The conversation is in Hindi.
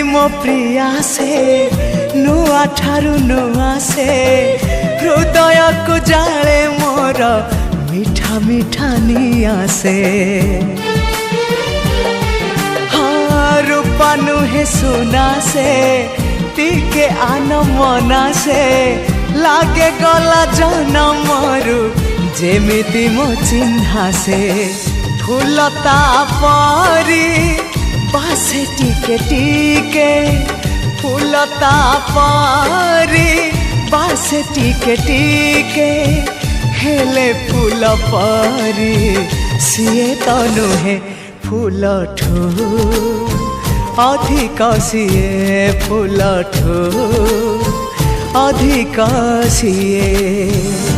मो प्रिया से नुआ ठारू नुआ से हृदय को जाले मोर मीठा मीठा निया से हाँ रूपा नुहे सुना से टिके आन मना से लागे गला जनमरु जेमिति मो चिन्हा से फूलता परी बासे टिके टिके फूलता परी बासे टिके टिके हेले फूल परी सीए तो नुहे फूल ठू अधिक सीए फूल ठू अधिक सीए।